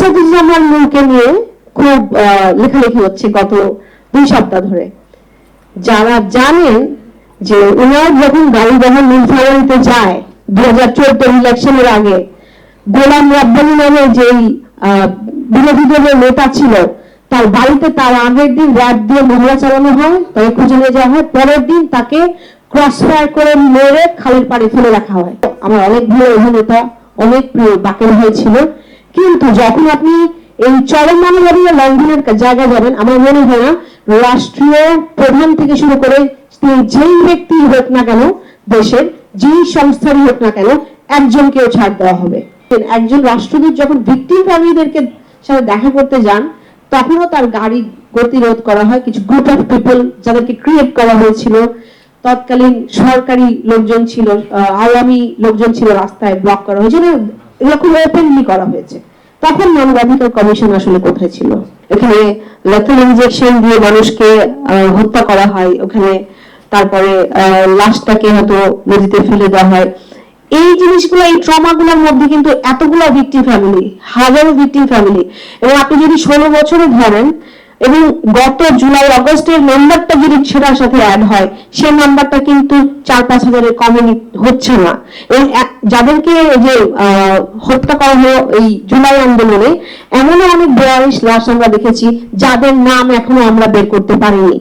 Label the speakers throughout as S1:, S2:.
S1: আসাদুজ্জামান নূরকে নিয়ে খুব লেখালেখি হচ্ছে গত 2 সপ্তাহ ধরে। যারা জানেন যে উনার যখন গাড়ি বহর নীলফামারীতে যায় 2014 ইলেকশনের আগে, গোলাম রাব্বানী নামে যেই বিরোধী দলের নেতা ছিল, তার বাড়িতে তার আগের দিন রাত দিয়ে মহড়া চালানো হয়, তাকে খুঁজে নিয়ে যাওয়া হয়, পরের দিন তাকে ক্রসফায়ার করে মেরে খালের পাড়ে ফেলে রাখা হয়। আমার অনেক প্রিয় অভিনেতা, অনেক প্রিয় বাকের হয়েছিল, কিন্তু যখন আপনি এই চরম মানবাধিকার লঙ্ঘনের জায়গায় যাবেন, আমার মনে হয় না রাষ্ট্রীয় প্রধান থেকে শুরু করে যেই ব্যক্তি হোক না কেন, দেশের যেই সংস্থারই হোক না কেন, একজনকেও ছাড় দেওয়া হবে। একজন রাষ্ট্রদূত যখন ভিকটিম ফ্যামিলিদেরকে সাথে দেখা করতে যান, তখনও তার গাড়ি গতিরোধ করা হয়। কিছু গ্রুপ অফ পিপল যাদেরকে ক্রিয়েট করা হয়েছিল, তৎকালীন সরকারি লোকজন ছিল, আওয়ামী লোকজন ছিল, রাস্তায় ব্লক করা হয়েছিল, এগুলো খুব ওপেনলি করা হয়েছে। তখন মানবাধিকার কমিশন আসলে কোথায় ছিল? এখানে লেথাল ইনজেকশন দিয়ে মানুষকে হত্যা করা হয়, ওখানে তারপরে লাশটাকে হয়তো নদীতে ফেলে দেওয়া হয়। এই জিনিসগুলো, এই ট্রমাগুলোর মধ্যে কিন্তু এতগুলো ভিকটিম ফ্যামিলি, হাজারো ভিকটিম ফ্যামিলি, এবং আপনি যদি 16 বছরে ধরেন এবং গত জুলাই আগস্টের নাম্বারটা যদি সেটার সাথে অ্যাড হয়, সেই নাম্বারটা কিন্তু 4-5 হাজারের কমে হচ্ছে না। এবং যাদেরকে যে হত্যা করা হলো এই জুলাই আন্দোলনে, এমনও অনেক 42 লাশ আমরা দেখেছি যাদের নাম এখনো আমরা বের করতে পারিনি।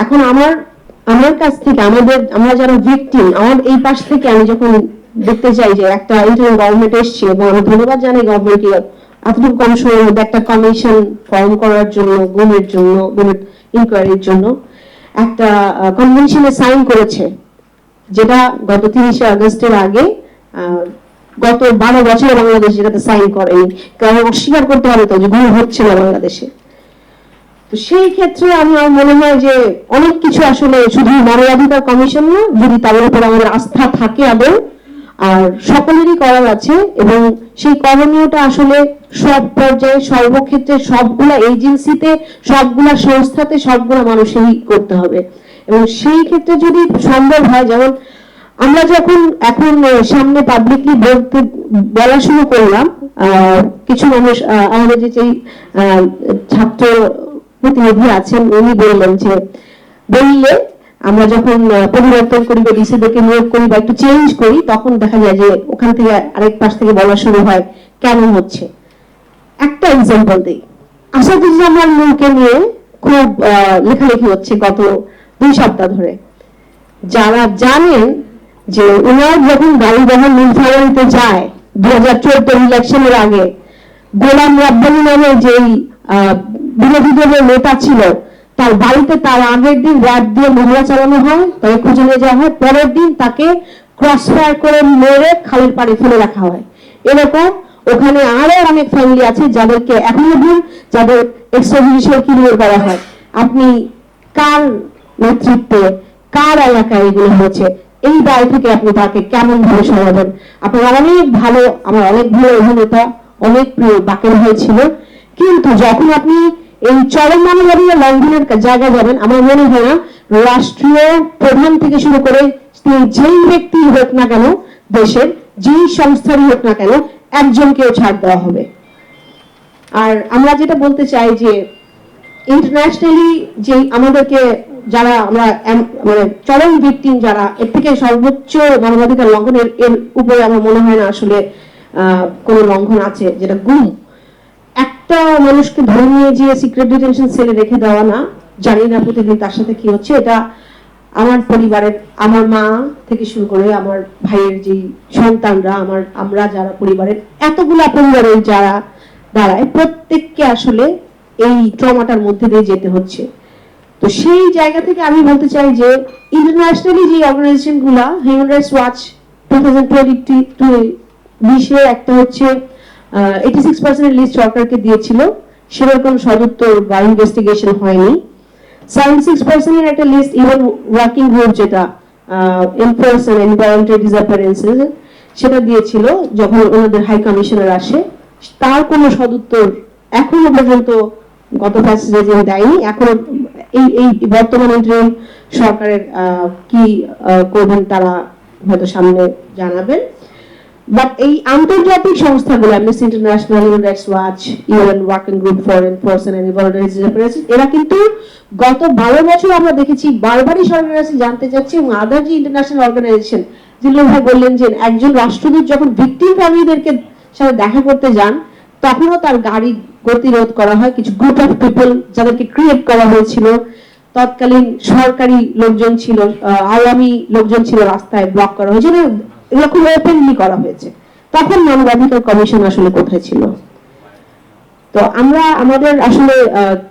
S1: এখন আমার কাছ থেকে আমরা যারা ভিকটিম, আমার এই পাশ থেকে আমি যখন দেখতে চাই যে একটা ইন্টারিম গভর্নমেন্ট এসছে, এবং আমি ধন্যবাদ জানাই গভর্নমেন্টকে এতটুকু কম সময়ের মধ্যে একটা কমিশন ফর্ম করার জন্য, গুমের ইনকোয়ারির জন্য একটা কনভেনশনে সাইন করেছে, যেটা গত 30 আগস্টের আগে গত 12 বছরে বাংলাদেশ যেটাতে সাইন করেনি, কারণ অস্বীকার করতে হবে তো যে গুম হচ্ছে না বাংলাদেশে। তো সেই ক্ষেত্রে আমার মনে হয় যে অনেক কিছু আসলে শুধু মানবাধিকার কমিশন না, যদি তাদের উপর আমাদের আস্থা থাকে আদৌ, আর সকলেরই করার আছে, এবং সেই করণীয়টা আসলে সব পর্যায়ে, সর্বক্ষেত্রে, সবগুলা এজেন্সিতে, সবগুলা সংস্থাতে, সবগুলা মানুষেরই করতে হবে। এবং সেই ক্ষেত্রে যদি সম্ভব হয়, যেমন আমরা যখন এখন সামনে পাবলিকলি বলা শুরু করলাম, কিছু মানুষ, আমাদের যে ছাত্র প্রতিনিধি আছেন, উনি বললেন যে বললে আমরা যখন পরিবর্তন করি বা ডিসিদেরকে নিয়োগ করি বা একটু চেঞ্জ করি, তখন দেখা যায় যে ওখান থেকে আরেক পাশ থেকে বলা শুরু হয় কেন হচ্ছে। একটা এক্সাম্পল দিই, আসাদুজ্জামান নূরকে নিয়ে খুব লেখালেখি হচ্ছে গত 2 সপ্তাহ ধরে। যারা জানেন যে উনার যখন গাড়ি বহর নীলফামারীতে যায় 2014 ইলেকশনের আগে, গোলাম রাব্বানী নামে যেই বিরোধী দলের নেতা ছিল, তার বাড়িতে তার আগের দিন রাত দিয়ে মহড়া চালানো হয়, তাকে খুঁজে নিয়ে যাওয়া হয়, পরের দিন তাকে ক্রসফায়ার করে মেরে খালের পাড়ে ফেলে রাখা হয়। এরকম ওখানে আরো অনেক ফ্যামিলি আছে যাদেরকে এখনো দিন, যাদের এক্সট্রাজুডিশিয়াল কিলিয়ার করা হয়। আপনি কার নেতৃত্বে, কার এলাকায় এগুলো হচ্ছে, এই দায় থেকে আপনি তাকে কেমন ভাবে সরাবেন? আপনার অনেক ভালো, আমার অনেক ভালো অভিনেতা, অনেক প্রিয় বাকের হয়েছিল, কিন্তু যখন আপনি এই চরম মানবাধিকার লঙ্ঘনের জায়গায় যাবেন, আমার মনে হয় না রাষ্ট্রীয় প্রধান থেকে শুরু করে যেই ব্যক্তি হোক না কেন, দেশের যেই সংস্থারই হোক না কেন, একজনকেও ছাড় দেওয়া হবে। আর আমরা যেটা বলতে চাই যে ইন্টারন্যাশনালি যে আমাদেরকে যারা আমরা মানে চরম ভিকটিম, যারা এর থেকে সর্বোচ্চ মানবাধিকার লঙ্ঘনের, এর উপরে আমার মনে হয় না আসলে কোনো লঙ্ঘন আছে, যেটা গুম। একটা মানুষকে ধরে নিয়ে গিয়ে সিক্রেট ডিটেনশন সেলে রেখে দেওয়া না, জানি না প্রতিদিন তার সাথে কি হচ্ছে। এটা আমার পরিবারের, আমার মা থেকে শুরু করে আমার ভাইয়ের যে সন্তানরা, আমরা যারা পরিবারের, এতগুলা পরিবারের যারা দাঁড়ায়, প্রত্যেককে আসলে এই ট্রমাটার মধ্যে দিয়ে যেতে হচ্ছে। তো সেই জায়গা থেকে আমি বলতে চাই যে ইন্টারন্যাশনালি যে অর্গানাইজেশন গুলা, হিউম্যান রাইটস ওয়াচ 2020 একটা হচ্ছে 86% লিস্ট সরকারকে দিয়েছিল, সেটার কোনো সদুত্তর বা ইনভেস্টিগেশন হয়নি। 76% একটা লিস্ট ইভেন ওয়ার্কিং গ্রুপ, যেটা এনফোর্স এন্ড এনভায়রনমেন্টাল ডিসঅ্যাপিয়ারেন্সেস, সেটা দিয়েছিল যখন ওনাদের হাই কমিশনার আসে, তার কোনো সদুত্তর এখনো পর্যন্ত গত প্রেসিডেন্ট দেয়নি। এখনো এই বর্তমান ইন্টারিম সরকারের কি করবেন তারা হয়তো সামনে জানাবেন। বাট এই আন্তর্জাতিক সংস্থাগুলো amnesty international, human rights watch, UN working group for enforcement and involvement, এরা কিন্তু গত 12 বছর আমরা দেখেছি বারবারই সরকারের কাছে জানতে চাচ্ছি, এবং আদার যে ইন্টারন্যাশনাল অর্গানাইজেশন, জিল্লুর ভাই বললেন যে একজন রাষ্ট্রদূত যখন ভিকটিম ফ্যামিলিদেরকে সাথে দেখা করতে যান তখনও তার গাড়ি গতিরোধ করা হয়, কিছু গ্রুপ অফ পিপল যাদেরকে ক্রিয়েট করা হয়েছিল, তৎকালীন সরকারি লোকজন ছিল, আওয়ামী লোকজন ছিল, রাস্তায় ব্লক করা হয়েছিল, এগুলো খুব ওপেনলি করা হয়েছে। তখন মানবাধিকার কমিশন আসলে কোথায় ছিল? তো আমরা আমাদের আসলে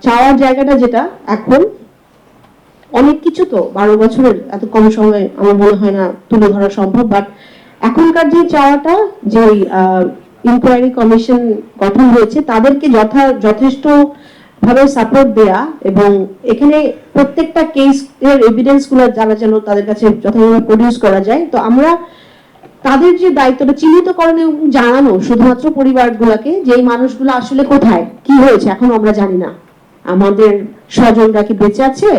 S1: চাওয়ার জায়গাটা যেটা এখন অনেক কিছু, তো 12 বছরের এত কম সময় আমার মনে হয় না তুলে ধরা সম্ভব, বাট এখনকার যে চাওয়াটা, যে ইনকোয়ারি কমিশন গঠন হয়েছে তাদেরকে যথেষ্ট ভাবে সাপোর্ট দেয়া, এবং এখানে প্রত্যেকটা কেস এর এভিডেন্স গুলো যারা যেন তাদের কাছে যথাযথ প্রডিউস করা যায়। তো আমরা তাদের যে দায়িত্বটা চিহ্নিতকরণ এবং জানানো শুধুমাত্র পরিবারগুলোকে যে এই মানুষগুলো আসলে কোথায়, কি হয়েছে এখন আমরা জানি না, আমাদের স্বজনরা কি বেঁচে আছে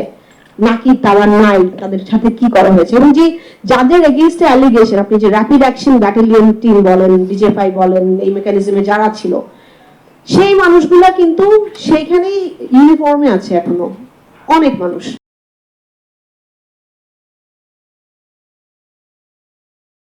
S1: নাকি তারা নাই, তাদের সাথে কি করা হয়েছে, এবং যে যাদের এগেইনস্টে অ্যালিগেশন, আপনি যে র্যাপিড অ্যাকশন ব্যাটালিয়ন টিম বলেন, ডিজেফআই বলেন, এই মেকানিজমে যারা ছিল সেই মানুষগুলা কিন্তু সেইখানেই ইউনিফর্মে আছে এখনো অনেক মানুষ।